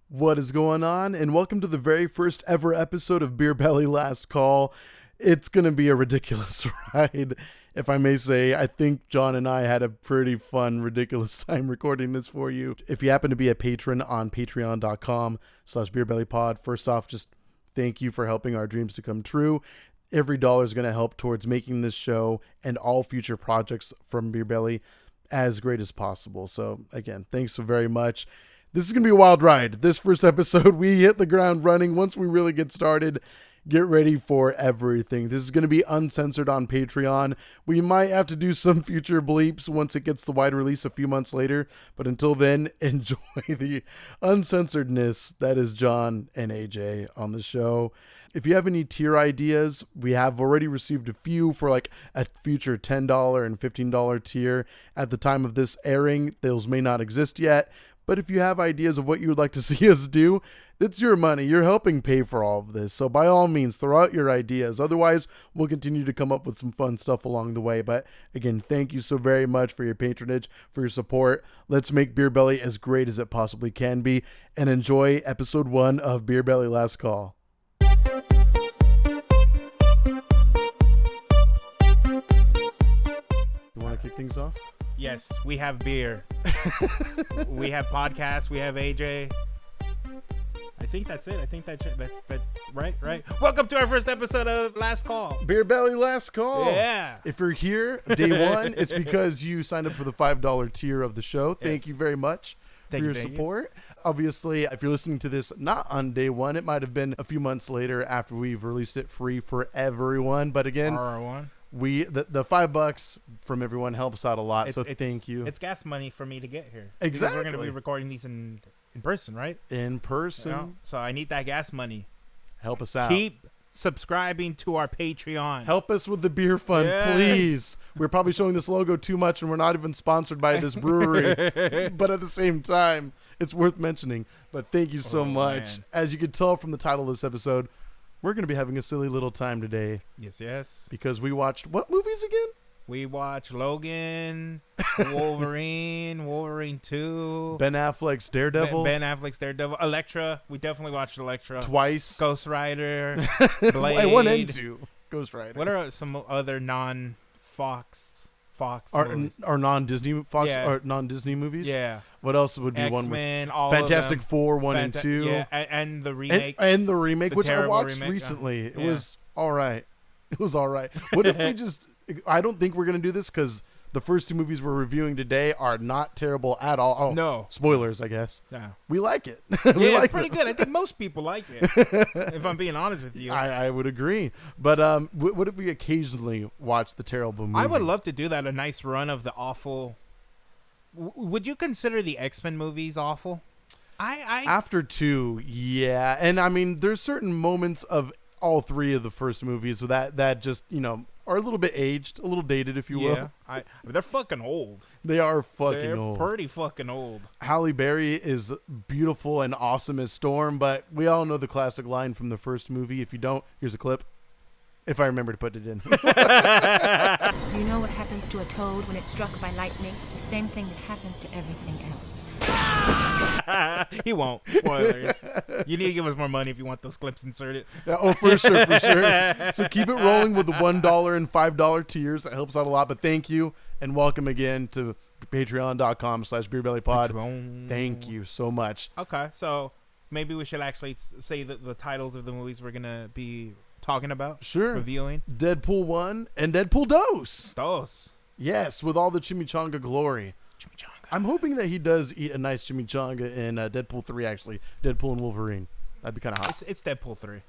What is going on? And welcome to the very first ever episode of Beer Belly Last Call. It's going to be a ridiculous ride, if I may say. I think John and I had a pretty fun, ridiculous time recording this for you. If you happen to be a patron on patreon.com/beerbellypod, first off, just thank you for helping our dreams to come true. Every dollar is going to help towards making this show and all future projects from Beer Belly as great as possible. So again, thanks so very much. This is going to be a wild ride. This first episode, we hit the ground running. Once we really get started, get ready for everything. This is going to be uncensored on Patreon. We might have to do some future bleeps once it gets the wide release a few months later. But until then, enjoy the uncensoredness that is John and AJ on the show. If you have any tier ideas, we have already received a few for like a future $10 and $15 tier. At the time of this airing, those may not exist yet. But if you have ideas of what you would like to see us do, it's your money. You're helping pay for all of this. So by all means, throw out your ideas. Otherwise, we'll continue to come up with some fun stuff along the way. But again, thank you so very much for your patronage, for your support. Let's make Beer Belly as great as it possibly can be. And enjoy episode 1 of Beer Belly Last Call. You want to kick things off? Yes, we have beer. We have podcasts. We have AJ. I think that's it. I think that's right. Welcome to our first episode of Last Call. Beer Belly Last Call. Yeah. If you're here day one, it's because you signed up for the $5 tier of the show. Thank you very much for your support. Obviously, if you're listening to this not on day one, it might have been a few months later after we've released it free for everyone. But again, R1. The $5 from everyone helps out a lot, so thank you. It's gas money for me to get here. Exactly. Because we're going to be recording these in person, right? In person. You know? So I need that gas money. Help us out. Keep subscribing to our Patreon. Help us with the beer fund, please. We're probably showing this logo too much, and we're not even sponsored by this brewery. But at the same time, it's worth mentioning. But thank you so much. Man. As you can tell from the title of this episode, we're going to be having a silly little time today. Yes. Because we watched what movies again? We watched Logan, Wolverine 2. Ben Affleck's Daredevil. Ben Affleck's Daredevil. Elektra. We definitely watched Elektra. Twice. Ghost Rider. Blade. 1 and 2. Ghost Rider. What are some other non-Fox or non-Disney Fox or non-Disney movies? Yeah. What else would be X-Men, one with all Fantastic of them. Four 1 and 2? Yeah, and the remake. And the remake, which I watched remake, recently. It was all right. It was all right. What if we just... I don't think we're going to do this because the first 2 movies we're reviewing today are not terrible at all. Oh, no. Spoilers, I guess. Yeah. We like it. Yeah, it's pretty good. I think most people like it, if I'm being honest with you. I would agree. But what if we occasionally watch the terrible movie? I would love to do that, a nice run of the awful... Would you consider the X-Men movies awful? After 2, yeah. And I mean, there's certain moments of all 3 of the first movies that just, are a little bit aged, a little dated, if you will. Yeah, they're fucking old. They are fucking old. They're pretty fucking old. Halle Berry is beautiful and awesome as Storm, but we all know the classic line from the first movie. If you don't, here's a clip. If I remember to put it in. Do you know what happens to a toad when it's struck by lightning? The same thing that happens to everything else. He won't. Spoilers. You need to give us more money if you want those clips inserted. Yeah, oh, for sure. So keep it rolling with the $1 and $5 tiers. That helps out a lot. But thank you and welcome again to patreon.com/beerbellypod. Thank you so much. Okay, so maybe we should actually say the titles of the movies we're going to be talking about. Sure. Reviewing. Deadpool 1 and Deadpool 2. Dos. Yes, with all the chimichanga glory. Chimichanga. I'm hoping that he does eat a nice chimichanga in Deadpool 3, actually. Deadpool and Wolverine. That'd be kind of hot. It's Deadpool 3.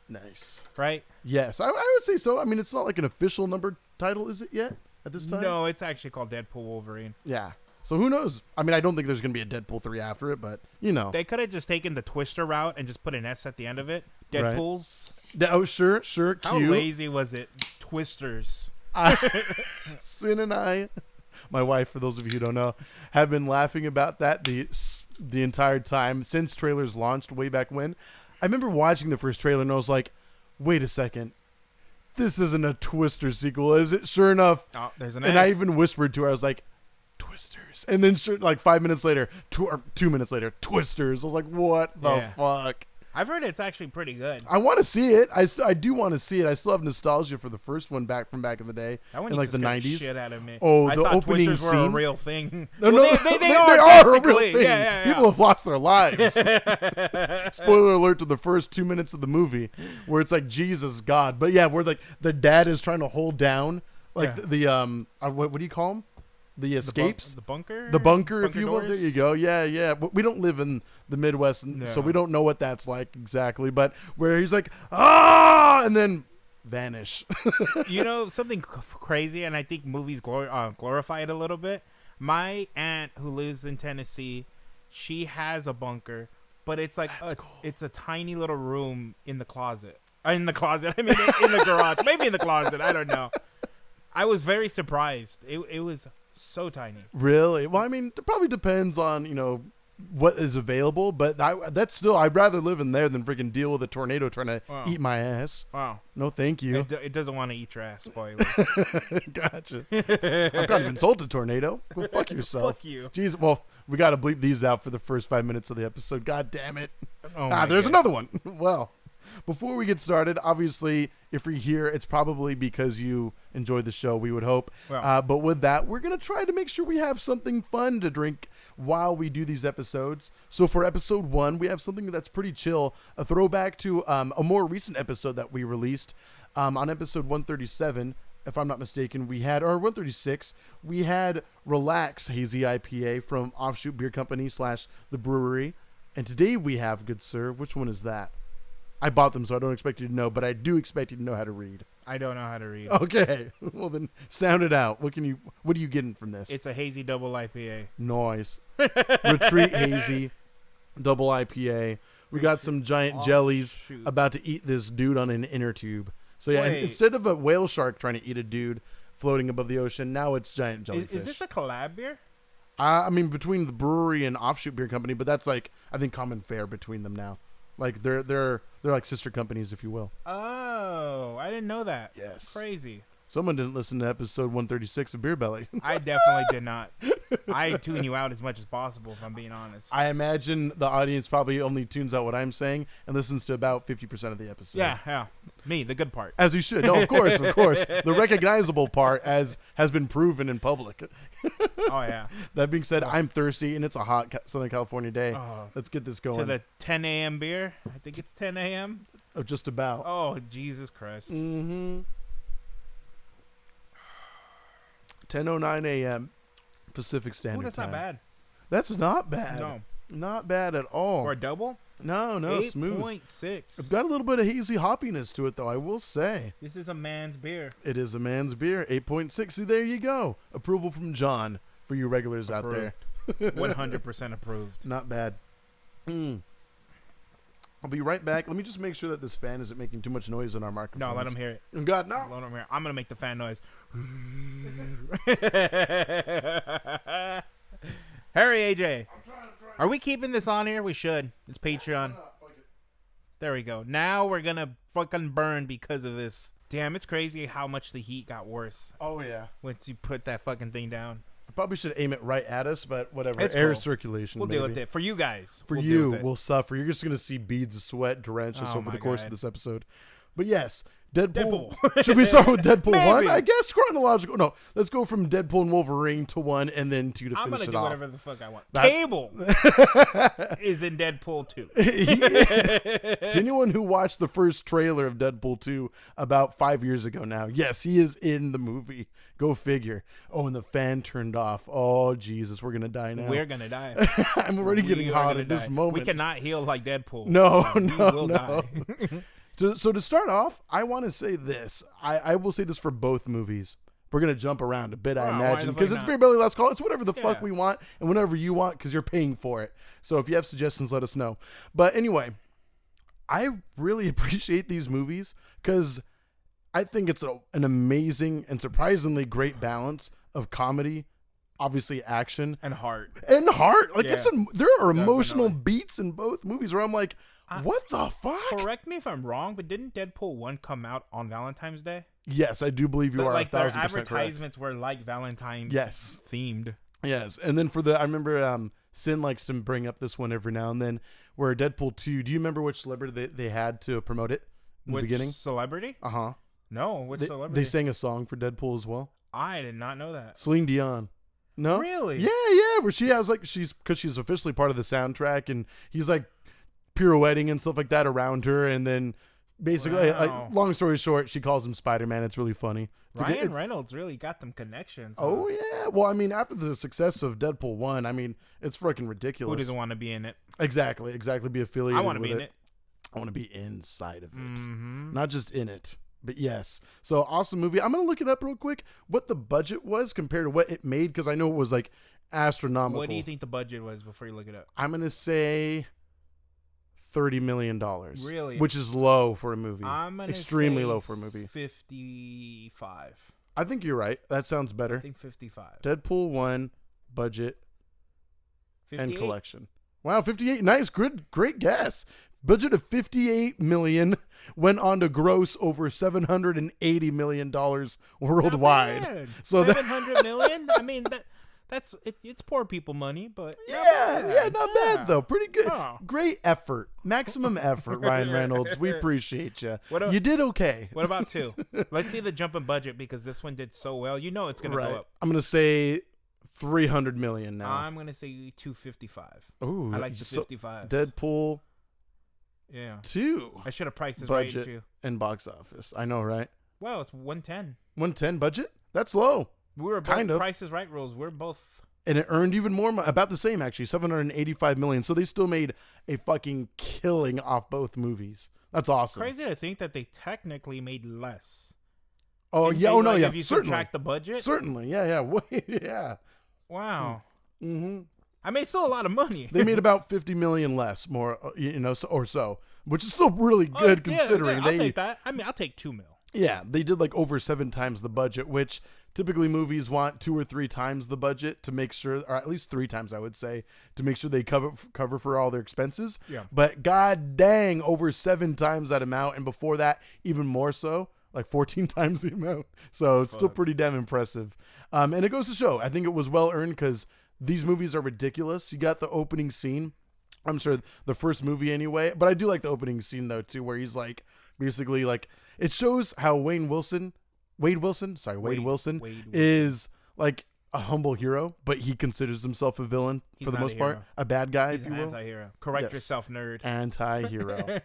Nice. Right? Yes, I would say so. I mean, it's not like an official numbered title, is it yet, at this time? No, it's actually called Deadpool Wolverine. Yeah. So who knows? I mean, I don't think there's going to be a Deadpool 3 after it, but, They could have just taken the Twister route and just put an S at the end of it. Deadpool's. Right. Oh, sure. Cute. How lazy was it? Twisters. Sin and I, my wife, for those of you who don't know, have been laughing about that the entire time since trailers launched way back when. I remember watching the first trailer and I was like, wait a second. This isn't a Twister sequel, is it? Sure enough. Oh, there's an And S. I even whispered to her, I was like, Twister. Twisters. And then like 5 minutes later, 2 minutes later, Twisters. I was like, what the fuck? I've heard it's actually pretty good. I want to see it. I do want to see it. I still have nostalgia for the first one from back in the day, That one in like used the to scare 90s. Shit out of me. Oh, I the thought opening Twisters were a scene? real thing. No, Well, no, they are a real technically. thing. Yeah. People have lost their lives. Spoiler alert to the first 2 minutes of the movie, where it's like Jesus God. But yeah, where like the dad is trying to hold down like the what do you call them? The escapes, the bunker, if you will. There you go. Yeah. But we don't live in the Midwest, so we don't know what that's like exactly. But where he's like, and then vanish. You know something crazy, and I think movies glorify it a little bit. My aunt who lives in Tennessee, she has a bunker, but it's like it's a tiny little room in the closet. I mean, in the garage, maybe in the closet. I don't know. I was very surprised. It was so tiny. Really? Well, I mean, it probably depends on, what is available, but that's still, I'd rather live in there than freaking deal with a tornado trying to eat my ass. Wow. No, thank you. It doesn't want to eat your ass, spoiler. Gotcha. I'm kind of insulted, tornado. Go fuck yourself. Fuck you. Jeez, well, we got to bleep these out for the first 5 minutes of the episode. God damn it. Oh There's another one. Well, before we get started, obviously, if you're here, it's probably because you enjoy the show, we would hope. Well. But with that, we're going to try to make sure we have something fun to drink while we do these episodes. So for episode 1, we have something that's pretty chill, a throwback to a more recent episode that we released. On episode 137, if I'm not mistaken, or 136, we had Relax Hazy IPA from Offshoot Beer Company / the brewery. And today we have, good sir, which one is that? I bought them, so I don't expect you to know, but I do expect you to know how to read. I don't know how to read. Okay. Well, then sound it out. What are you getting from this? It's a hazy double IPA. Noise. Retreat Hazy double IPA. We got some giant jellies about to eat this dude on an inner tube. So yeah, instead of a whale shark trying to eat a dude floating above the ocean, now it's giant jellyfish. Is this a collab beer? I mean, between the brewery and Offshoot Beer Company, but that's like, I think, common fare between them now. Like they're like sister companies, if you will. Oh, I didn't know that. Yes. Crazy. Someone didn't listen to episode 136 of Beer Belly. I definitely did not. I tune you out as much as possible, if I'm being honest. I imagine the audience probably only tunes out what I'm saying and listens to about 50% of the episode. Yeah. Me, the good part. As you should. No, of course. The recognizable part, as has been proven in public. Oh, yeah. That being said, I'm thirsty, and it's a hot Southern California day. Let's get this going. To the 10 a.m. beer. I think it's 10 a.m. Oh, just about. Oh, Jesus Christ. Mm-hmm. 10:09 a.m. Pacific Standard That's Time. not bad. That's not bad. No. Not bad at all. For a double? No, smooth. 8.6. It's got a little bit of hazy hoppiness to it, though, I will say. This is a man's beer. It is a man's beer. 8.6. See, there you go. Approval from John for you regulars Approved. out there. 100% approved. Not bad. I'll be right back. Let me just make sure that this fan isn't making too much noise in our microphones. No, let him hear it. God, no. Let him hear it. I'm going to make the fan noise. Hurry, AJ. Are we keeping this on here? We should. It's Patreon. There we go. Now we're going to fucking burn because of this. Damn, it's crazy how much the heat got worse. Oh, yeah. Once you put that fucking thing down. I probably should aim it right at us, but whatever. It's Air cool. circulation, We'll maybe. deal with it. For you guys. For we'll you, we'll suffer. You're just going to see beads of sweat drench us Oh over the my course God. of this episode. But yes, Deadpool. Deadpool. Should we start with Deadpool 1? Maybe. I guess chronological. No, let's go from Deadpool and Wolverine to 1 and then 2 to I'm finish going to it do off. whatever the fuck I want. That- Cable is in Deadpool 2. To anyone who watched the first trailer of Deadpool 2 about 5 years ago now, yes, he is in the movie. Go figure. Oh, and the fan turned off. Oh, Jesus, we're going to die now. We're going to die. I'm already getting We are hot gonna at this die. moment. We cannot heal like Deadpool. No, We no, will no. die. So to start off, I want to say this. I will say this for both movies. We're going to jump around a bit, I Wow, why imagine, the because fuck it's not? Beer Belly Last Call. It's whatever the fuck Yeah. we want and whatever you want because you're paying for it. So if you have suggestions, let us know. But anyway, I really appreciate these movies because I think it's an amazing and surprisingly great balance of comedy, obviously action, And heart. and heart. Like Yeah. there are emotional Definitely. beats in both movies where I'm like, what the fuck? Correct me if I'm wrong, but didn't Deadpool 1 come out on Valentine's Day? Yes, I do believe you But are like their 1,000% correct. advertisements were like Valentine's Yes. themed. Yes, and then I remember Sin likes to bring up this one every now and then, where Deadpool 2. Do you remember which celebrity they had to promote it in the beginning? Celebrity? Uh huh. No, which They celebrity? sang a song for Deadpool as well. I did not know that. Celine Dion. No, Really? Yeah. Where she has like because she's officially part of the soundtrack, and he's like pirouetting and stuff like that around her, and then basically, Wow. long story short, she calls him Spider-Man. It's really funny. Ryan Reynolds really got them connections. Huh? Oh yeah. Well, I mean, after the success of Deadpool 1, I mean, it's freaking ridiculous. Who doesn't want to be in it? Exactly. Be affiliated. I want to with be in it. I want to be inside of it, Mm-hmm. not just in it. But yes, so awesome movie. I'm gonna look it up real quick. What the budget was compared to what it made, because I know it was like astronomical. What do you think the budget was before you look it up? I'm gonna say $30 million. Really? Which is low for a movie. I'm gonna extremely say low for a movie. 55. I think you're right. That sounds I better. think 55. Deadpool 1 budget 58? and collection. Wow, 58. Nice, great guess. Budget of $58 million, went on to gross over $780 million worldwide. Not bad. So that- 700 million? I mean, it's poor people money, but Not bad though. Pretty good. Oh. Great effort. Maximum effort, Ryan Reynolds. We appreciate you. You did okay. What about 2? Let's see the jump in budget, because this one did so well. You know it's going to go up. I'm going to say 300 million now. I'm going to say 255. Ooh, I like the 55. Deadpool Yeah. 2 I should have priced this right budget too. and box office. I know, right? Wow, it's 110. 110 budget? That's low. We were both Kind of. Prices Right rules. We're both. And it earned even more, about the same actually, 785 million. So they still made a fucking killing off both movies. That's awesome. Crazy to think that they technically made less. Oh yeah, oh no, like, yeah. If you certainly. subtract the budget. Certainly, yeah. Yeah. Wow. Mm-hmm. I mean, it's still a lot of money. They made about 50 million less, more, or so, which is still really good considering. I'll take that. I mean, I'll take 2 mil. Yeah, they did like over 7 times the budget, which typically movies want 2 or 3 times the budget to make sure, or at least 3 times, I would say, to make sure they cover for all their expenses. Yeah. But god dang, over 7 times that amount, and before that, even more so, like 14 times the amount. So it's still pretty damn impressive. And it goes to show, I think it was well earned because these movies are ridiculous. You got the opening scene. I'm sure the first movie anyway, but I do like the opening scene though too, where he's like basically like it shows how Wade Wilson is like a humble hero, but he considers himself a villain for the most part, a bad guy, He's if you an will. anti-hero. Correct yourself, nerd. Anti-hero.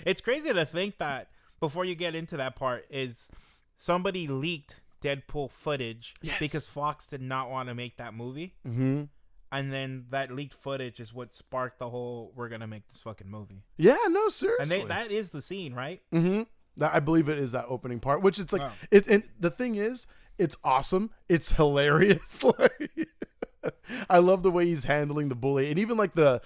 It's crazy to think that before you get into that part is somebody leaked Deadpool footage because Fox did not want to make that movie. Mm-hmm. And then that leaked footage is what sparked the whole, we're going to make this fucking movie. Yeah, no, seriously. And that is the scene, right? Mm-hmm. I believe it is that opening part, which it's like, Wow. and the thing is, it's awesome. It's hilarious. Like, I love the way he's handling the bully, and even like the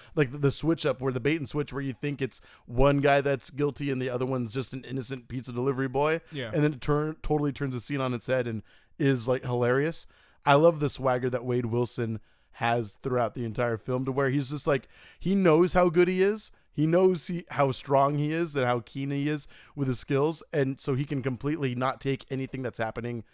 switch up where the bait and switch where you think it's one guy that's guilty and the other one's just an innocent pizza delivery boy. Yeah. And then it totally turns the scene on its head and is like hilarious. I love the swagger that Wade Wilson has throughout the entire film, to where he's just like, he knows how good he is. He knows how strong he is and how keen he is with his skills. And so he can completely not take anything that's happening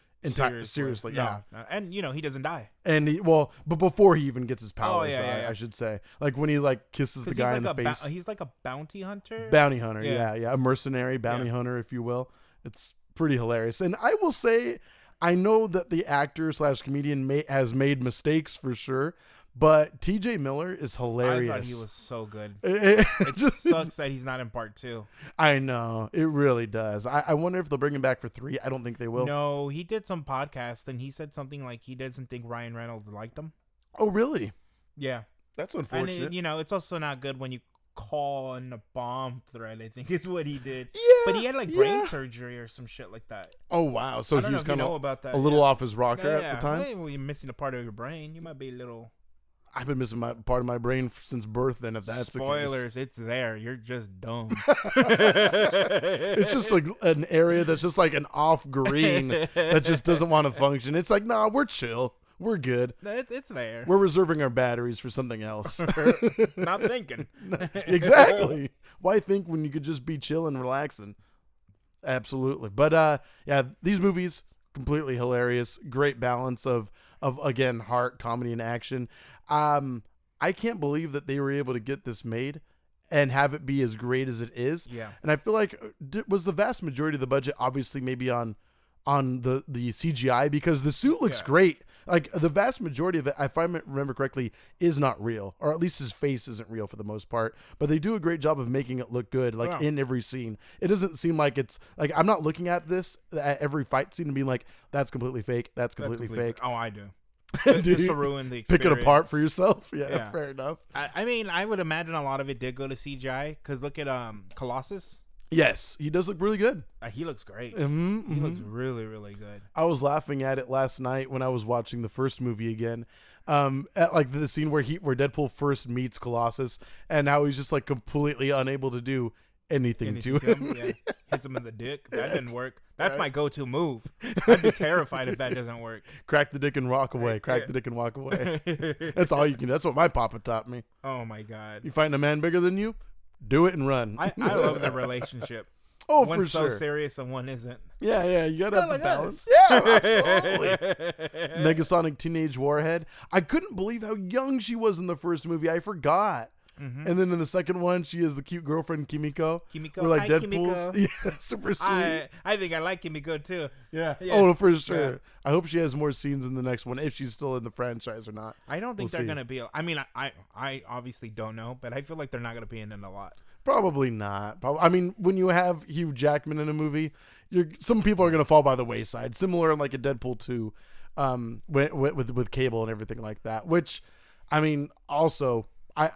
seriously. Yeah. And, he doesn't die. And but before he even gets his powers, yeah. I should say, like when he like kisses the guy in the face. He's like a bounty hunter. Bounty hunter. Yeah. A mercenary bounty hunter, if you will. It's pretty hilarious. And I will say, I know that the actor / comedian has made mistakes for sure, but T.J. Miller is hilarious. I thought he was so good. It just sucks that he's not in part 2. I know. It really does. I wonder if they'll bring him back for 3. I don't think they will. No, he did some podcast and he said something like he doesn't think Ryan Reynolds liked him. Oh, really? Yeah. That's unfortunate. And, it's also not good when you call in a bomb threat, I think is what he did. Yeah. But he had like brain surgery or some shit like that. Oh, wow. So he was kind of about that. a little off his rocker at the time? Hey, well, you're missing a part of your brain. You might be a little... I've been missing part of my brain since birth, then, if that's Spoilers, the case. it's there. You're just dumb. It's just like an area that's just like an off green that just doesn't want to function. It's like, nah, we're chill. We're good. It's there. We're reserving our batteries for something else. Not thinking. Exactly. Why think when you could just be chilling and relaxing? Absolutely. But yeah, these movies, completely hilarious. Great balance of of again heart, comedy, and action. I can't believe that they were able to get this made and have it be as great as it is. Yeah. And I feel like was the vast majority of the budget obviously maybe on the CGI, because the suit looks great. Like the vast majority of it, if I remember correctly, is not real, or at least his face isn't real for the most part. But they do a great job of making it look good, like in every scene. It doesn't seem like it's like I'm not looking at this at every fight scene and being like, that's completely fake. That's completely fake. Oh, I do. Do Just you to ruin the pick experience. it apart for yourself? Yeah, fair enough. I mean, I would imagine a lot of it did go to CGI, because look at Colossus. Yes, he does look really good. He looks great. He Mm-hmm. looks really, really good. I was laughing at it last night when I was watching the first movie again. At like the scene where Deadpool first meets Colossus and how he's just like completely unable to do anything to him. Yeah. Hits him in the dick. That didn't work. That's my go-to move. I'd be terrified if that doesn't work. Crack the dick and walk away. Crack the dick and walk away. That's all you can do. That's what my papa taught me. Oh my God. You find a man bigger than you, do it and run. I love the relationship. Oh, One's for sure. so serious and one isn't. Yeah, you gotta have the like balance. us. Yeah, absolutely. Negasonic Teenage Warhead. I couldn't believe how young she was in the first movie. I forgot. Mm-hmm. And then in the second one, she is the cute girlfriend Kimiko. Kimiko, We're like hi, Deadpool's. Kimiko. Yeah, super sweet. I think I like Kimiko too. Yeah. Yeah. Oh, for sure. Yeah. I hope she has more scenes in the next one, if she's still in the franchise or not. I don't think We'll they're see. gonna be. I mean, I obviously don't know, but I feel like they're not gonna be in it a lot. Probably not. I mean, when you have Hugh Jackman in a movie, some people are going to fall by the wayside. Similar like a Deadpool 2 with Cable and everything like that. Which, I mean, also, I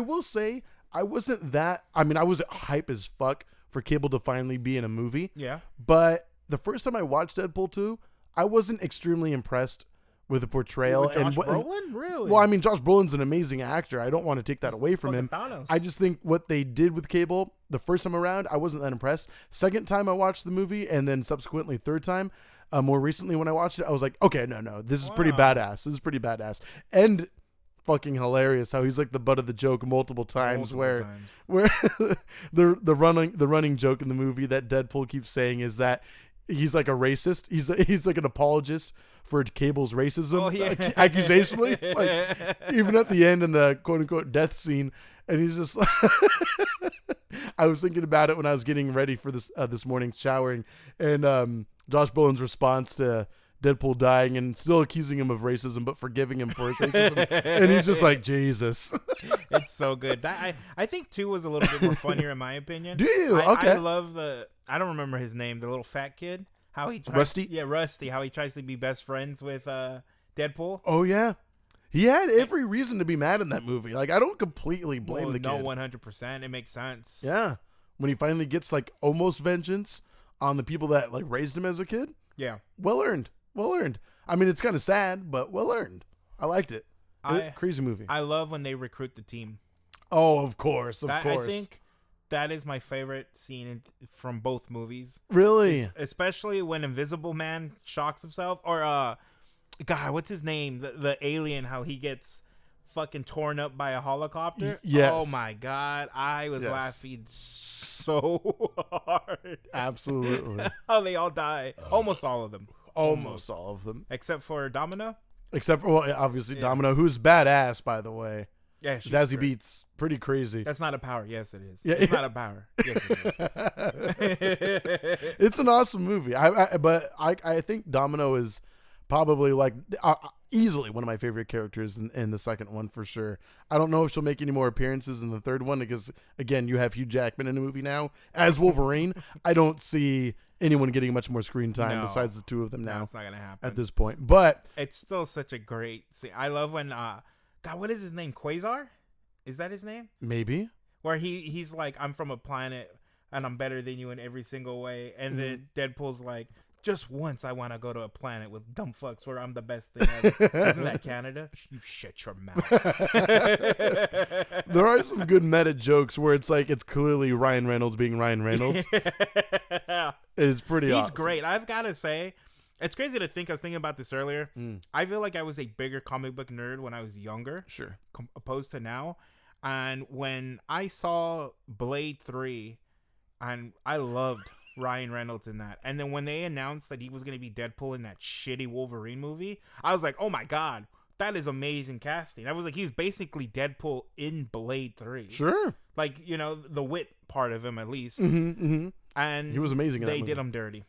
will say, I wasn't that... I mean, I was hype as fuck for Cable to finally be in a movie. Yeah. But the first time I watched Deadpool 2, I wasn't extremely impressed with the portrayal. With Josh Brolin? Really? Well, I mean, Josh Brolin's an amazing actor. I don't want to take that away from him. Thanos. I just think what they did with Cable the first time around, I wasn't that impressed. Second time I watched the movie, and then subsequently third time, more recently when I watched it, I was like, okay, no, this is pretty badass. This is pretty badass. And fucking hilarious how he's like the butt of the joke multiple times. Where the running joke in the movie that Deadpool keeps saying is that he's like a racist. He's like an apologist for Cable's racism accusationally. Like even at the end in the quote unquote death scene, and he's just like I was thinking about it when I was getting ready for this morning showering, and Josh Brolin's response to Deadpool dying and still accusing him of racism but forgiving him for his racism, and he's just like, Jesus. It's so good. I think 2 was a little bit more funnier in my opinion. Do you? I love I don't remember his name, the little fat kid. How he tries, Rusty? Yeah, Rusty. How he tries to be best friends with Deadpool. Oh yeah, he had every reason to be mad in that movie. Like, I don't completely blame the kid. No, 100%. It makes sense. Yeah, when he finally gets like almost vengeance on the people that like raised him as a kid. Yeah. Well earned. I mean, it's kind of sad, but well earned. I liked it. Crazy movie. I love when they recruit the team. Oh, of course. I think that is my favorite scene from both movies. Really? Especially when Invisible Man shocks himself. Or, God, what's his name? The alien, how he gets fucking torn up by a helicopter. Yes. Oh, my God. I was laughing so hard. Absolutely. How they all die. Almost all of them. Almost all of them. Except for Domino. Except for, well, obviously, Domino, who's badass, by the way. Yeah, she's Zazie great. Beetz, pretty crazy. That's not a power. Yes, it is. Yeah, It's not a power. Yes, it is. It's an awesome movie. But I think Domino is probably like easily one of my favorite characters in the second one for sure. I don't know if she'll make any more appearances in the third one because, again, you have Hugh Jackman in the movie now as Wolverine. I don't see anyone getting much more screen time besides the two of them now. It's not gonna happen at this point. But it's still such a great scene. I love when God, what is his name? Quasar? Is that his name? Maybe. Where he's like, I'm from a planet and I'm better than you in every single way. And then Deadpool's like, just once I want to go to a planet with dumb fucks where I'm the best thing ever. Isn't that Canada? You shut your mouth. There are some good meta jokes where it's like it's clearly Ryan Reynolds being Ryan Reynolds. It's pretty awesome. He's great. I've got to say, it's crazy to think. I was thinking about this earlier. I feel like I was a bigger comic book nerd when I was younger. Sure. Opposed to now. And when I saw Blade 3, and I loved Ryan Reynolds in that. And then when they announced that he was going to be Deadpool in that shitty Wolverine movie, I was like, oh my God, that is amazing casting. I was like, he's basically Deadpool in Blade 3. Sure. Like, you know, the wit part of him at least. And He was amazing in that They movie. did him dirty.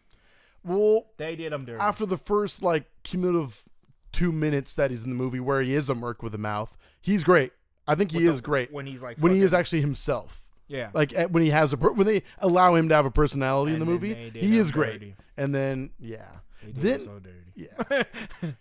Well, They did him dirty. after the first like cumulative 2 minutes that he's in the movie where he is a merc with a mouth, he's great. I think he is great When he's like, when he is fucking- actually himself. Yeah. Like when he has when they allow him to have a personality in And the then movie, they did he him is great. dirty. And then They did then him so dirty. yeah,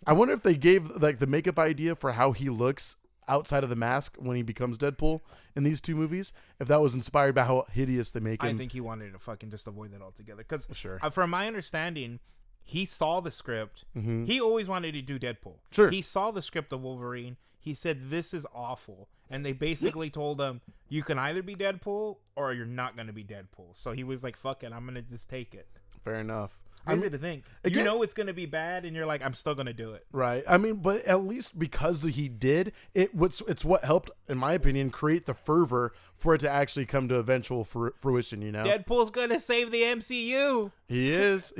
I wonder if they gave like the makeup idea for how he looks outside of the mask when he becomes Deadpool in these two movies, if that was inspired by how hideous they make him. I think he wanted to fucking just avoid that altogether. Because Sure. from my understanding, he saw the script. He always wanted to do Deadpool. Sure. He saw the script of Wolverine. He said, this is awful. And they basically told him, you can either be Deadpool or you're not going to be Deadpool. So he was like, fuck it, I'm going to just take it. Fair enough. Crazy to think. again- You know it's going to be bad, and you're like, I'm still going to do it. Right. I mean, but at least because he did, it's what helped, in my opinion, create the fervor for it to actually come to eventual fruition, you know? Deadpool's going to save the MCU. He is.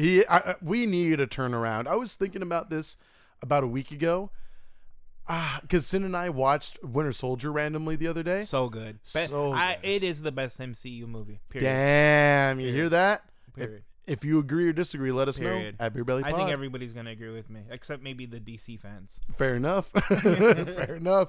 We need a turnaround. I was thinking about this about a week ago. Because Sin and I watched Winter Soldier randomly the other day. So good. So good. It is the best MCU movie. Period. Damn, you hear that? Period. If you agree or disagree, let us Period. know at Beer Belly Pod. I think everybody's going to agree with me, except maybe the DC fans. Fair enough. Fair enough.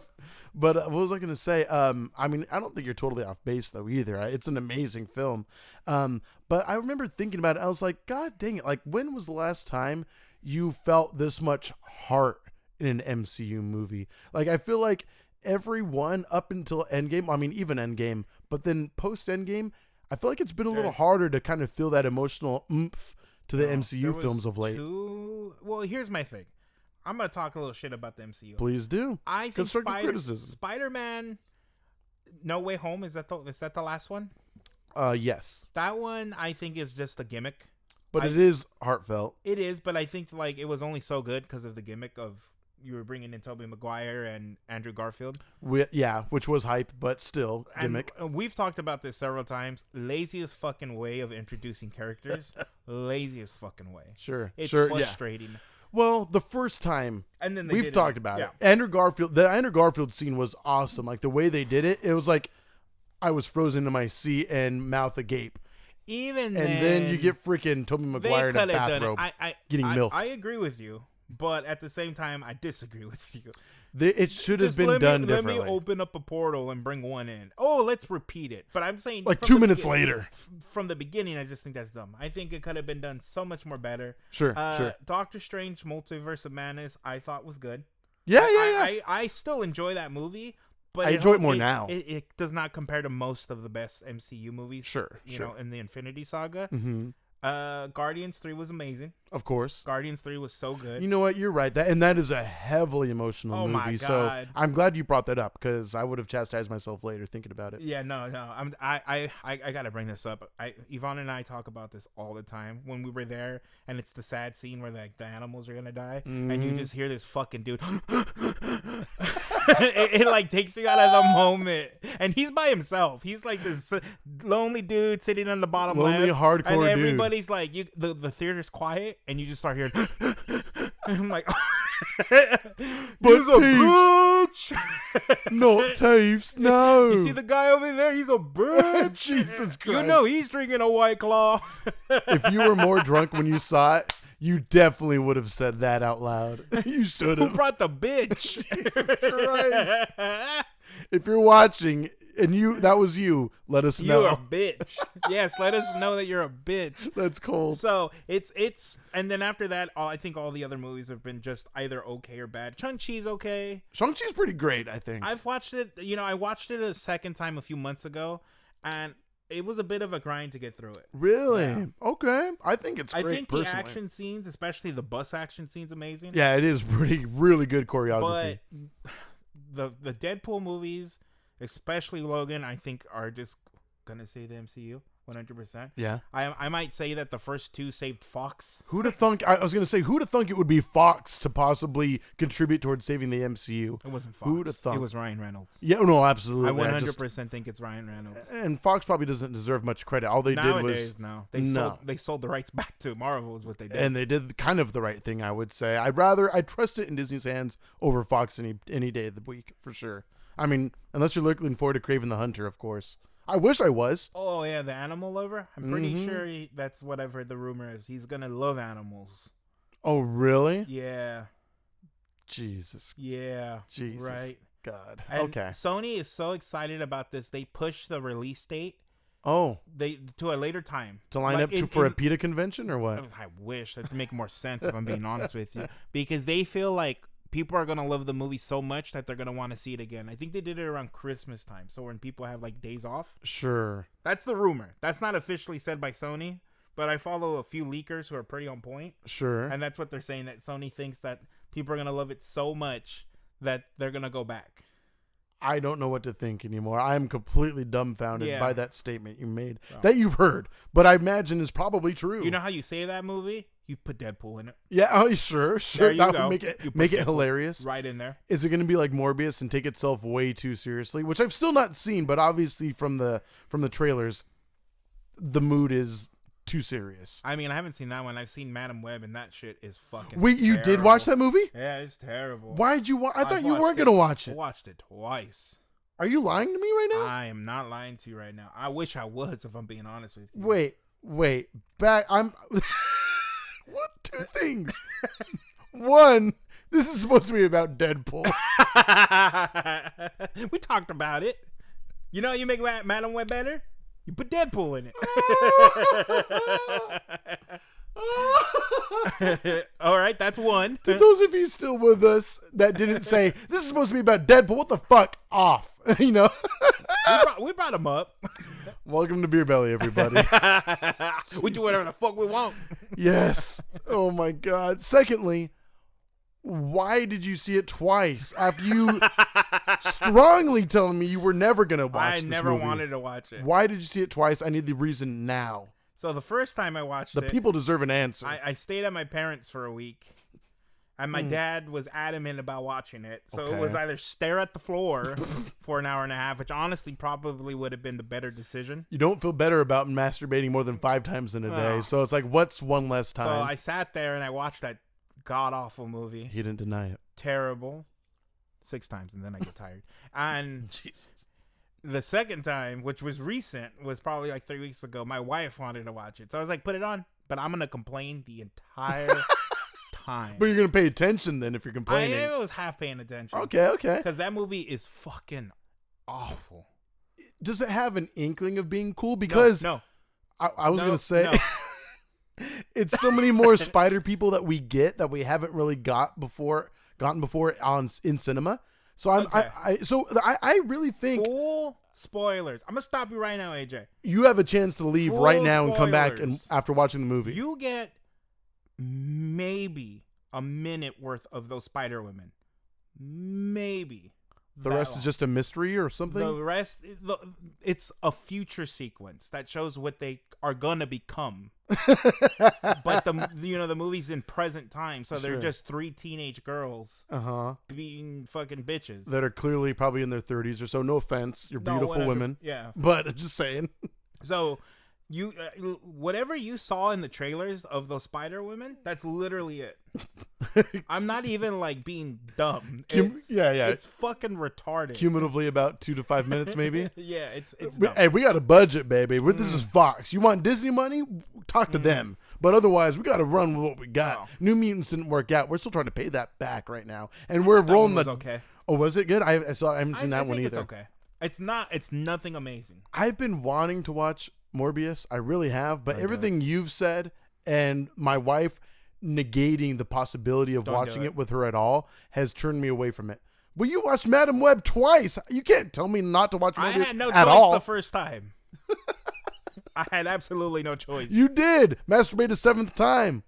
But what was I going to say? I mean, I don't think you're totally off base, though, either. It's an amazing film. But I remember thinking about it. I was like, God dang it. Like, when was the last time you felt this much heart in an MCU movie? Like, I feel like everyone up until Endgame, I mean, even Endgame, but then post Endgame, I feel like it's been a little harder to kind of feel that emotional oomph to the MCU films of late. Well, here's my thing. I'm going to talk a little shit about the MCU. Please do. I think Constructive criticism. Spider-Man No Way Home, is that the last one? Yes. That one I think is just a gimmick. But it is heartfelt. It is, but I think like it was only so good because of the gimmick of you were bringing in Tobey Maguire and Andrew Garfield. Which was hype, but still gimmick. And we've talked about this several times. Laziest fucking way of introducing characters. Laziest fucking way. Sure. It's sure, frustrating. Yeah. Well, the first time And then they we've did talked about it. The Andrew Garfield scene was awesome. Like the way they did it, it was like I was frozen in my seat and mouth agape. And then you get freaking Tobey Maguire in a bathrobe getting milk. I agree with you, but at the same time, I disagree with you. It should have been done differently. Let me open up a portal and bring one in. Oh, let's repeat it. But I'm saying like from 2 the minutes beginning- later. From the beginning, I just think that's dumb. I think it could have been done so much more better. Sure. Doctor Strange Multiverse of Madness, I thought was good. Yeah. I still enjoy that movie, but I enjoy it more now. It does not compare to most of the best MCU movies. Sure. You know, in the Infinity Saga. Mm-hmm. Guardians 3 was amazing. Of course. Guardians 3 was so good. You know what? You're right. That is a heavily emotional movie. My So God. I'm glad you brought that up because I would have chastised myself later thinking about it. Yeah, no. I gotta bring this up. Yvonne and I talk about this all the time when we were there, and it's the sad scene where like the animals are gonna die, and you just hear this fucking dude. it like takes you out of the moment, and he's by himself. He's like this lonely dude sitting on the bottom Lonely, left, hardcore and dude. everybody's like, the theater's quiet, and you just start hearing. And I'm like, But Taves, not Taves, no. You see the guy over there? He's a bitch. Jesus Christ. You know he's drinking a White Claw. If you were more drunk when you saw it, you definitely would have said that out loud. You should Who have. brought the bitch? Jesus Christ. If you're watching and that was you, let us know. You're a bitch. Yes, let us know that you're a bitch. That's cold. So it's and then after that, I think all the other movies have been just either okay or bad. Shang-Chi's okay. Shang-Chi's pretty great, I think. I've watched it. You know, I watched it a second time a few months ago, and it was a bit of a grind to get through it. Really? Yeah. Okay. I think it's great. I think personally. the action scenes, especially the bus action scenes, amazing. Yeah, it is really good choreography. But the Deadpool movies, especially Logan, I think are just gonna save the MCU 100%. Yeah. I might say that the first two saved Fox. Who'd have thunk? I was going to say, who'd have thunk it would be Fox to possibly contribute towards saving the MCU? It wasn't Who'd have Fox. thunk? It was Ryan Reynolds. Yeah, no, absolutely. I 100% think it's Ryan Reynolds. And Fox probably doesn't deserve much credit. All they did was no. They sold the rights back to Marvel is what they did. and they did kind of the right thing, I would say. I'd trust it in Disney's hands over Fox any day of the week for sure. I mean, unless you're looking forward to Kraven the Hunter, of course. I wish I was. Oh yeah, the animal lover. I'm pretty sure that's what I've heard the rumor is. He's gonna love animals. Oh really? Yeah. Jesus. Yeah. Jesus. Right. God. And okay. Sony is so excited about this. They pushed the release date. Oh. To a later time. To line up for a PETA convention or what? I wish that'd make more sense if I'm being honest with you, because they feel like people are gonna love the movie so much that they're gonna want to see it again. I think they did it around Christmas time, so when people have like days off. Sure. That's the rumor. That's not officially said by Sony, but I follow a few leakers who are pretty on point. Sure. And that's what they're saying, that Sony thinks that people are gonna love it so much that they're gonna go back. I don't know what to think anymore. I'm completely dumbfounded by that statement you made Bro. that you've heard, but I imagine is probably true. You know how you say that movie? You put Deadpool in it. Yeah. Oh, sure. There you That go. would You make put it Deadpool hilarious. right in there. Is it going to be like Morbius and take itself way too seriously? Which I've still not seen, but obviously from the trailers, the mood is too serious. I mean, I haven't seen that one. I've seen Madam Web, and that shit is fucking. Wait, you terrible. did watch that movie? Yeah, it's terrible. Why'd you watch? I thought you watched weren't going to watch I it. watched it twice. Are you lying to me right now? I am not lying to you right now. I wish I was, if I'm being honest with you. Wait. Back. I'm. What? Two things. One, this is supposed to be about Deadpool. We talked about it. You know how you make Madam Web better? You put Deadpool in it. All right, that's one. To those of you still with us that didn't say, this is supposed to be about Deadpool, what the fuck? Off. You know? we brought him up. Welcome to Beer Belly, everybody. We do whatever the fuck we want. Yes. Oh, my God. Secondly, why did you see it twice after you strongly telling me you were never going to watch this movie? I never wanted to watch it. Why did you see it twice? I need the reason now. So the first time I watched it... The people deserve an answer. I stayed at my parents' for a week. And my dad was adamant about watching it. So it was either stare at the floor for an hour and a half, which honestly probably would have been the better decision. You don't feel better about masturbating more than 5 times in a day. So it's like, what's one less time? So I sat there and I watched that god-awful movie. He didn't deny it. Terrible. 6 times, and then I get tired. And Jesus. The second time, which was recent, was probably like 3 weeks ago. My wife wanted to watch it. So I was like, put it on. But I'm going to complain the entire time. But you're going to pay attention then if you're complaining. I was half paying attention. Okay. Because that movie is fucking awful. Does it have an inkling of being cool? Because no. I was going to say, it's so many more spider people that we get that we haven't really gotten before in cinema. So I really think full spoilers. I'm gonna stop you right now, AJ. You have a chance to leave right now and come back after watching the movie. You get maybe a minute worth of those Spider Women. Maybe. The rest is just a mystery or something? The rest, it's a future sequence that shows what they are gonna become. But the movie's in present time, so they're just 3 teenage girls being fucking bitches that are clearly probably in their 30s or so. No offense, you're beautiful women. Yeah, but I'm just saying. So you whatever you saw in the trailers of those Spider Women, that's literally it. I'm not even like being dumb. It's fucking retarded. Cumulatively about 2 to 5 minutes, maybe. Yeah, it's hey, we got a budget, baby. This is Fox. You want Disney money? Talk to them. But otherwise, we got to run with what we got. Oh. New Mutants didn't work out. We're still trying to pay that back right now, and we're rolling the. Okay. Oh, was it good? I haven't seen that one either. It's okay. It's nothing amazing. I've been wanting to watch Morbius. I really have, but everything you've said and my wife negating the possibility of watching it with her at all has turned me away from it. Well, you watched Madam Web twice. You can't tell me not to watch Morbius I had no at choice all. The first time. I had absolutely no choice. You did masturbate a 7th time.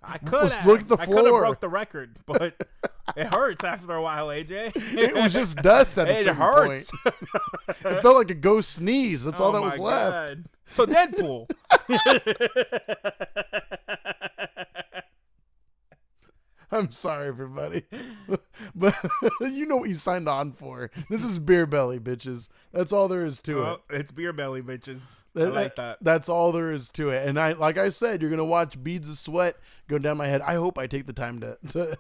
I could have. Look at the floor. I could have broke the record, but It hurts after a while, AJ. It was just dust at a It certain hurts. point. It felt like a ghost sneeze. That's all that was my left. God. So Deadpool. I'm sorry, everybody. But you know what you signed on for. This is Beer Belly, bitches. That's all there is to it. It's beer belly, bitches. I like that. That's all there is to it. And like I said, you're gonna watch beads of sweat go down my head. I hope I take the time to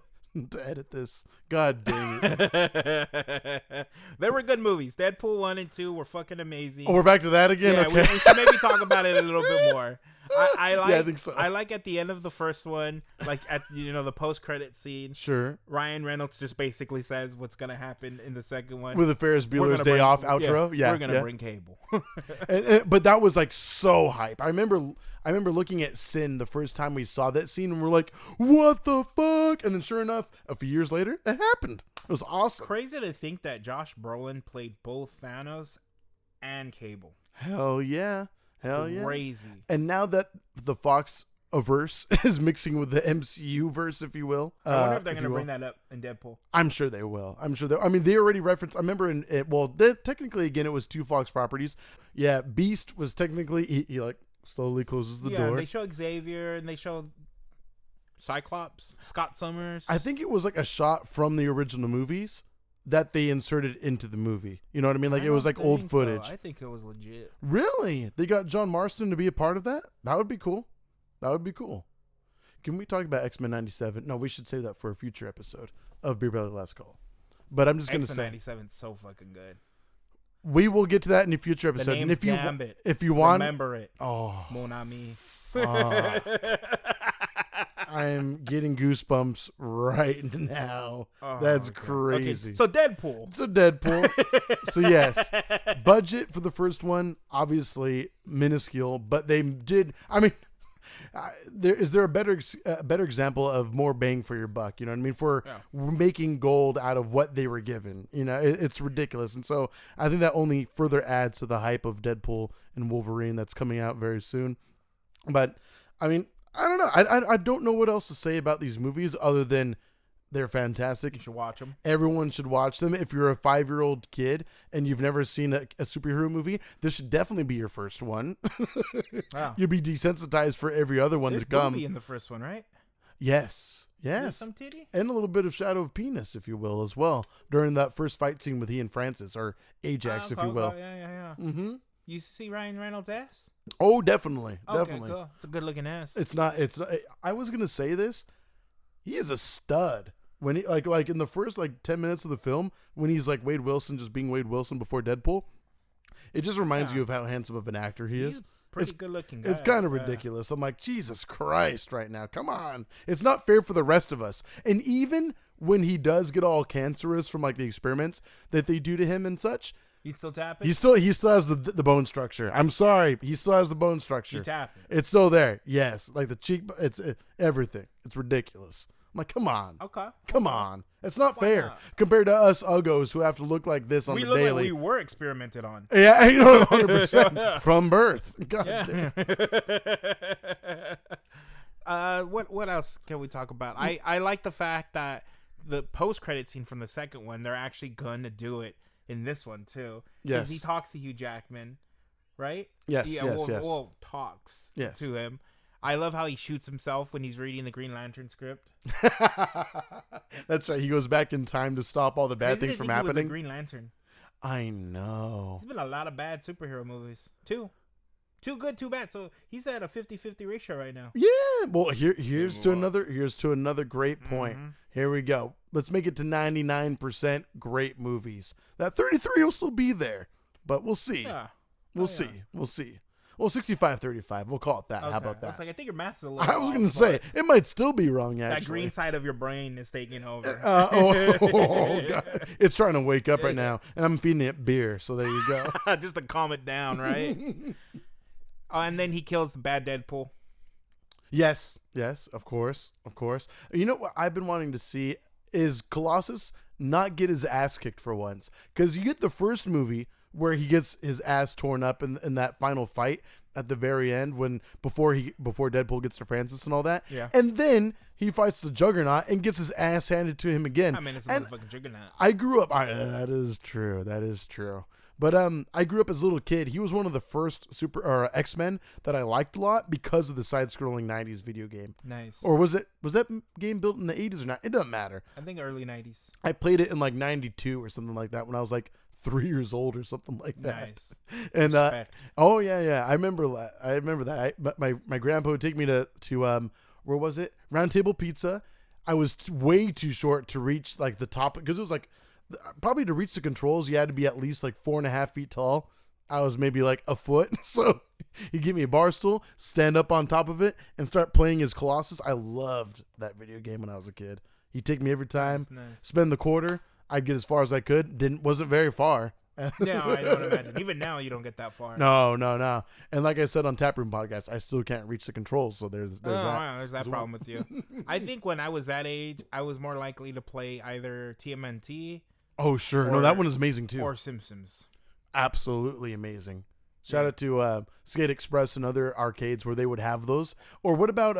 edit this. God dang it. They were good movies. Deadpool 1 and 2 were fucking amazing. Oh, we're back to that again? Yeah, Okay. we should maybe talk about it a little bit more. I like. Yeah, I think so. I like at the end of the first one, like at the post-credit scene. Sure. Ryan Reynolds just basically says what's gonna happen in the second one. With the Ferris We're Bueller's gonna Day bring- Off outro. Yeah. we're gonna bring cable. But that was like so hype. I remember looking at Sin the first time we saw that scene and we're like, what the fuck? And then sure enough, a few years later, it happened. It was awesome. Crazy to think that Josh Brolin played both Thanos and Cable. Hell yeah. Hell yeah. Crazy. And now that the Fox averse is mixing with the MCU verse, if you will. I wonder if they're if going you to will. bring that up in Deadpool. I'm sure they will. I mean, they already referenced. I remember technically, again, it was 2 Fox properties. Yeah, Beast was technically, he like slowly closes the door. They show Xavier and they show Cyclops, Scott Summers. I think it was like a shot from the original movies that they inserted into the movie. You know what I mean? Like it was like old footage. I think it was legit. Really? They got John Marston to be a part of that? That would be cool. That would be cool. Can we talk about X-Men 97? No, we should save that for a future episode of Beer Belly Last Call. But I'm just going to X-Men say 97 is so fucking good. we will get to that in a future The episode. name's And if you Gambit. if you want, Remember it. oh, Mon ami. I'm getting goosebumps right now. Oh, That's okay. crazy. Okay, so Deadpool. So Deadpool. So yes, budget for the first one obviously minuscule, but they did. I mean, is there a better example of more bang for your buck? You know what I mean? For making gold out of what they were given. You know, it's ridiculous, and so I think that only further adds to the hype of Deadpool and Wolverine that's coming out very soon. But I mean, I don't know. I don't know what else to say about these movies other than they're fantastic. You should watch them. Everyone should watch them. If you're a 5-year-old kid and you've never seen a superhero movie, this should definitely be your first one. Wow. You'll be desensitized for every other one There's to come. booby in the first one, right? Yes. There's Yes. some titty? And a little bit of shadow of penis, if you will, as well, during that first fight scene with he and Francis, or Ajax, if you will. Yeah. Mm-hmm. You see Ryan Reynolds' ass? Oh, definitely. Okay, Definitely. cool. It's a good looking ass. It's not. I was gonna say this. He is a stud. When he like in the first 10 minutes of the film, when he's like Wade Wilson just being Wade Wilson before Deadpool, it just reminds you of how handsome of an actor he He's is. pretty good looking guy. It's kind of Yeah. ridiculous. I'm like, Jesus Christ, right now. Come on. It's not fair for the rest of us. And even when he does get all cancerous from the experiments that they do to him and such, You still tap it? he still has the bone structure. I'm sorry, he still has the bone structure. You tap it. It's still there. Yes, like the cheek. It's everything. It's ridiculous. I'm like, come on. Okay. Come on. It's not Why fair not? compared to us uggos who have to look like this on We the look daily. like we were experimented on. Yeah, 100% from birth. God damn. What else can we talk about? I like the fact that the post credit scene from the second one, they're actually gonna do it in this one too. 'Cause Yes. he talks to Hugh Jackman, right? Yes, Yeah, yes, yes. Well, talks Yes. to him. I love how he shoots himself when he's reading the Green Lantern script. That's right. He goes back in time to stop all the bad Crazy things to from think he was the happening. Green Lantern. I know. There's been a lot of bad superhero movies. Two good, two bad. So he's at a 50-50 ratio right now. Yeah. Well, here's to another great point. Mhm. Here we go. Let's make it to 99% great movies. That 33 will still be there, but we'll see. Yeah. We'll yeah. see. We'll see. Well, 65-35. We'll call it that. Okay. How about I was that? like, I think your math's a little I was off, going to say, but it might still be wrong, actually. that green side of your brain is taking over. God. It's trying to wake up right now, and I'm feeding it beer, so there you go. Just to calm it down, right? And then he kills the bad Deadpool. Yes, of course. You know what I've been wanting to see is Colossus not get his ass kicked for once. Because you get the first movie where he gets his ass torn up in that final fight at the very end before Deadpool gets to Francis and all that. Yeah. And then he fights the Juggernaut and gets his ass handed to him again. I mean, it's a motherfucking Juggernaut. I grew up. That is true. That is true. But I grew up as a little kid. He was one of the first X-Men that I liked a lot because of the side-scrolling 90s video game. Nice. Or was that game built in the 80s or not? It doesn't matter. I think early 90s. I played it in like 92 or something like that when I was like 3 years old or something like that. Nice. And Respect. oh yeah. I remember that. But my grandpa would take me to where was it? Round Table Pizza. I was way too short to reach like the top because it was like probably to reach the controls you had to be at least like 4.5 feet tall. I was maybe like a foot, so he'd give me a bar stool, stand up on top of it, and start playing as Colossus. I loved that video game when I was a kid. He'd take me every time, Nice. spend the quarter. I'd get as far as I could. Wasn't very far. No, I don't imagine. Even now, you don't get that far. No. And like I said on Taproom Podcast, I still can't reach the controls. So there's that. There's that problem with you. I think when I was that age, I was more likely to play either TMNT. Oh sure, no, that one is amazing too. Or Simpsons. Absolutely amazing. Shout out to Skate Express and other arcades where they would have those. Or what about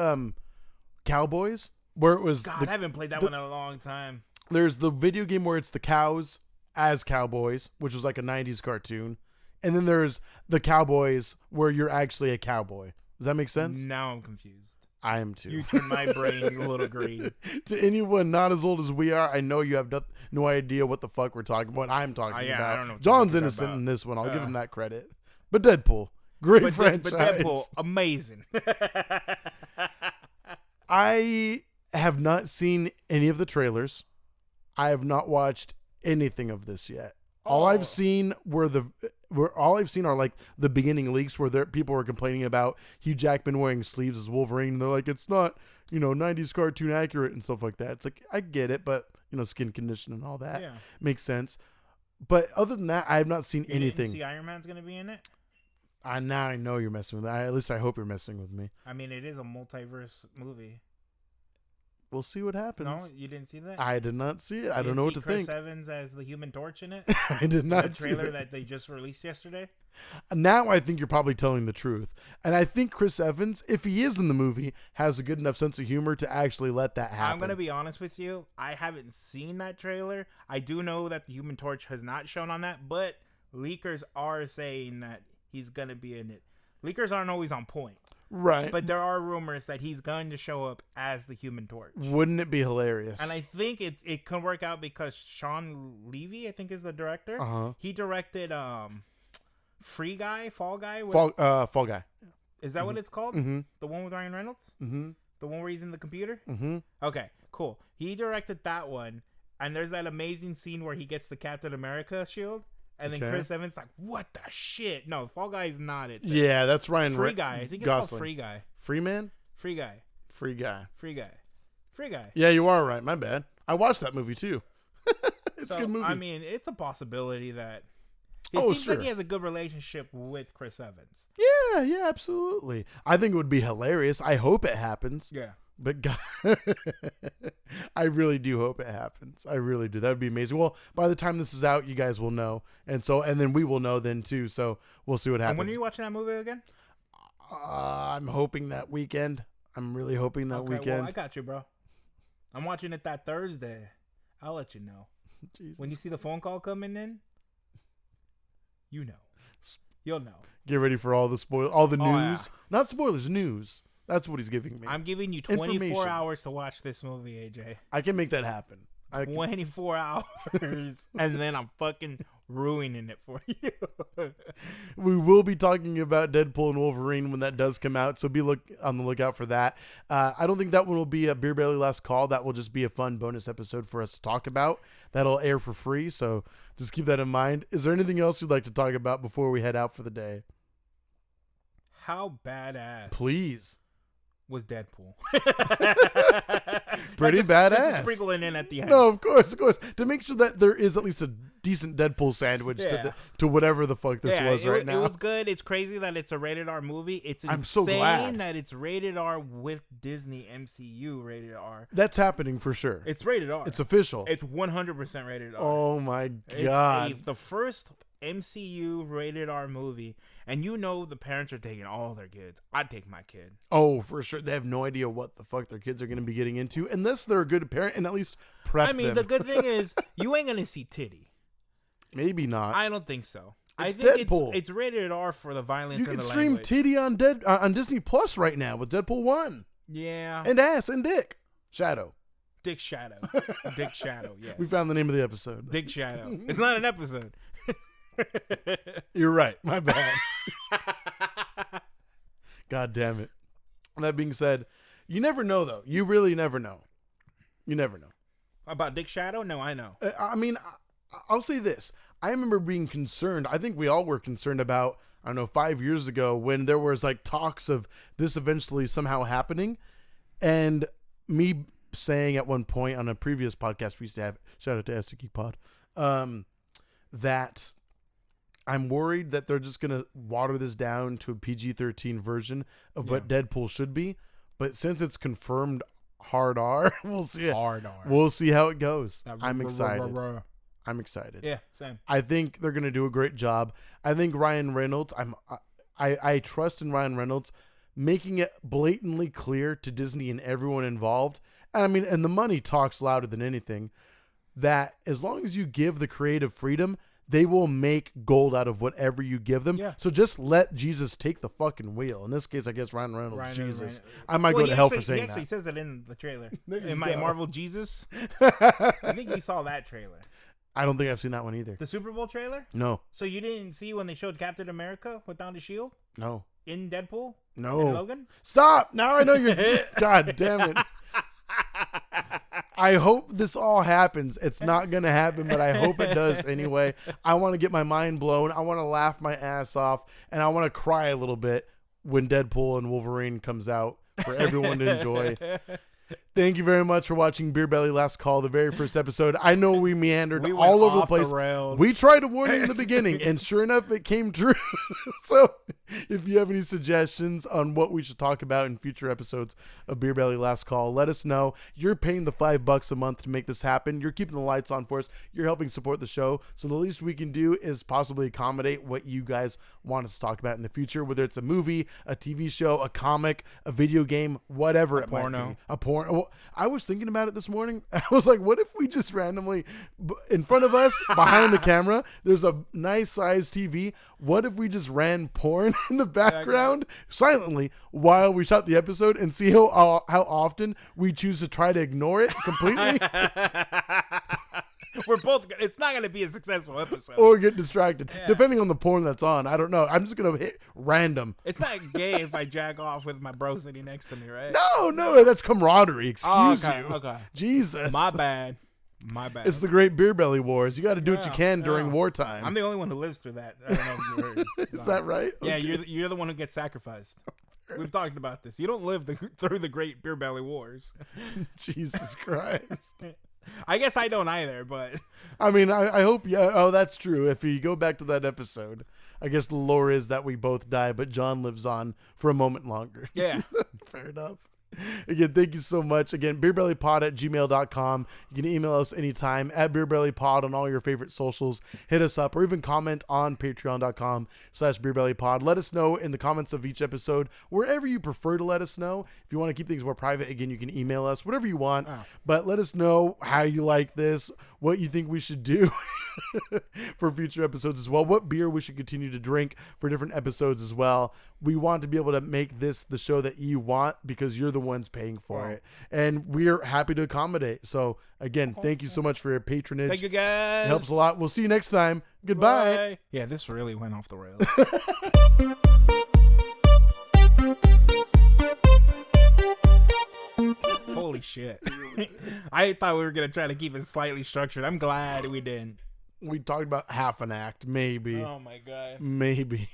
Cowboys? Where it was. God, I haven't played that one in a long time. There's the video game where it's the cows as cowboys, which was like a 90s cartoon. And then there's the Cowboys where you're actually a cowboy. Does that make sense? Now I'm confused. I am too. You turned my brain a little green. To anyone not as old as we are, I know you have no idea what the fuck we're talking about. I'm talking about. I don't know what John's you're innocent about. in this one. I'll give him that credit. But Deadpool, great franchise. But Deadpool, amazing. I have not seen any of the trailers. I have not watched anything of this yet. All I've seen are like the beginning leaks where people were complaining about Hugh Jackman wearing sleeves as Wolverine. And they're like, it's not, 90s cartoon accurate and stuff like that. It's like, I get it, but skin condition and all that makes sense. But other than that, I have not seen anything. Didn't see Iron Man's gonna be in it. Now I know you're messing with me. At least I hope you're messing with me. I mean, it is a multiverse movie. We'll see what happens. No, you didn't see that? I did not see it. I don't know what to think. Chris Evans as the Human Torch in it? I did not see the trailer it. that they just released yesterday? Now I think you're probably telling the truth. And I think Chris Evans, if he is in the movie, has a good enough sense of humor to actually let that happen. I'm going to be honest with you. I haven't seen that trailer. I do know that the Human Torch has not shown on that, but leakers are saying that he's going to be in it. Leakers aren't always on point. Right. But there are rumors that he's going to show up as the Human Torch. Wouldn't it be hilarious? And I think it can work out because Sean Levy, I think, is the director. Uh-huh. He directed Free Guy, Fall Guy. Fall Guy. Is that what it's called? Mm-hmm. The one with Ryan Reynolds? Mm-hmm. The one where he's in the computer? Mm-hmm. Okay, cool. He directed that one. And there's that amazing scene where he gets the Captain America shield. And then Chris Evans like, what the shit? No, Fall Guy is not it. Yeah, that's Ryan Free Guy. I think it's Gosling. called Free Guy. Free Man? Free Guy. Free Guy. Free Guy. Free Guy. Yeah, you are right. My bad. I watched that movie too. It's a good movie. I mean, it's a possibility that it seems like he has a good relationship with Chris Evans. Yeah, absolutely. I think it would be hilarious. I hope it happens. Yeah. But God, I really do hope it happens. I really do. That would be amazing. Well, by the time this is out, you guys will know. And then we will know then too. So we'll see what happens. And when are you watching that movie again? I'm hoping that weekend. I'm really hoping that weekend. Well, I got you, bro. I'm watching it that Thursday. I'll let you know. Jesus. When you see the phone call coming in, you know. You'll know. Get ready for all the news. Yeah. Not spoilers, news. That's what he's giving me. I'm giving you 24 hours to watch this movie, AJ. I can make that happen. 24 hours, and then I'm fucking ruining it for you. We will be talking about Deadpool and Wolverine when that does come out, so be on the lookout for that. I don't think that one will be a Beer Belly Last Call. That will just be a fun bonus episode for us to talk about. That'll air for free, so just keep that in mind. Is there anything else you'd like to talk about before we head out for the day? How badass. Please. Was Deadpool. Pretty badass. Just sprinkling in at the end. No, of course. To make sure that there is at least a decent Deadpool sandwich to whatever the fuck this was right now. It was good. It's crazy that it's a rated R movie. It's insane I'm so glad that it's rated R with Disney MCU rated R. That's happening for sure. It's rated R. It's official. It's 100% rated R. Oh my God. The first MCU rated R movie, and you know the parents are taking all their kids, I'd take my kid. Oh, for sure. They have no idea what the fuck their kids are going to be getting into unless they're a good parent and at least prep them. The good thing is you ain't gonna see titty. Maybe not. I don't think so. I It's think Deadpool. it's rated R for the violence You and can the stream language. titty on Disney Plus right now with Deadpool 1. Yeah. And ass and dick. Shadow. Dick Shadow. Dick Shadow, yes. We found the name of the episode. Dick Shadow. It's not an episode. You're right. My bad. God damn it. That being said, you never know, though. You really never know. You never know. About Dick Shadow? No, I know. I mean, I'll say this. I remember being concerned. I think we all were concerned about, I don't know, 5 years ago when there was like talks of this eventually somehow happening. And me saying at one point on a previous podcast we used to have, shout out to SC Geek Pod, that I'm worried that they're just going to water this down to a PG-13 version of what Deadpool should be. But since it's confirmed hard R, we'll see it. Hard R. We'll see how it goes. I'm excited. I'm excited. Yeah, same. I think they're going to do a great job. I think Ryan Reynolds, I trust in Ryan Reynolds making it blatantly clear to Disney and everyone involved. I mean, and the money talks louder than anything, that as long as you give the creative freedom, they will make gold out of whatever you give them. Yeah. So just let Jesus take the fucking wheel. In this case, I guess Ryan Reynolds, Jesus. I might Well, go to hell for he saying actually that. says it in the trailer. There you In my go. Marvel Jesus. I think you saw that trailer. I don't think I've seen that one either. The Super Bowl trailer? No, So you didn't see when they showed Captain America without a shield no, in Deadpool? no. And Logan? Stop! Now I know you're... God damn it. I hope this all happens. It's not going to happen, but I hope it does anyway. I want to get my mind blown. I want to laugh my ass off, and I want to cry a little bit when Deadpool and Wolverine comes out for everyone to enjoy. Thank you very much for watching Beer Belly Last Call, the very first episode. I know we meandered We went all over the off the place. rails. We tried to warn you in the beginning, and sure enough, it came true. So if you have any suggestions on what we should talk about in future episodes of Beer Belly Last Call, let us know. You're paying the $5 a month to make this happen. You're keeping the lights on for us. You're helping support the show. So the least we can do is possibly accommodate what you guys want us to talk about in the future, whether it's a movie, a TV show, a comic, a video game, whatever it might be. A porno. Well, I was thinking about it this morning. I was like, what if we just randomly, in front of us, behind the camera, there's a nice sized TV. What if we just ran porn in the background silently while we shot the episode and see how often we choose to try to ignore it completely We're both. It's not going to be a successful episode. or get distracted, depending on the porn that's on. I don't know. I'm just going to hit random. It's not gay if I jack off with my bro sitting next to me, right? No, that's camaraderie. Excuse okay, you. okay. Jesus. My bad. My bad. It's the great beer belly wars. You got to do what you can during yeah. wartime. I'm the only one who lives through that. I don't know if you heard. Is that right? Yeah, Okay. you're the one who gets sacrificed. We've talked about this. You don't live through the great beer belly wars. Jesus Christ. I guess I don't either, but I mean, I hope, yeah. Oh, that's true. If you go back to that episode, I guess the lore is that we both die, but John lives on for a moment longer. yeah. Fair enough. Again, thank you so much. Again, beerbellypod@gmail.com. You can email us anytime at beerbellypod on all your favorite socials. Hit us up or even comment on patreon.com/beerbellypod. Let us know in the comments of each episode, wherever you prefer to let us know. If you want to keep things more private, again, you can email us, whatever you want. But let us know how you like this, what you think we should do for future episodes as well, what beer we should continue to drink for different episodes as well. We want to be able to make this the show that you want because you're the ones paying for it. And we're happy to accommodate. So again, thank you so much for your patronage. Thank you, guys. It helps a lot. We'll see you next time. Goodbye. Bye. Yeah, this really went off the rails. Holy shit. I thought we were going to try to keep it slightly structured. I'm glad we didn't. We talked about half an act, maybe. Oh, my God. Maybe.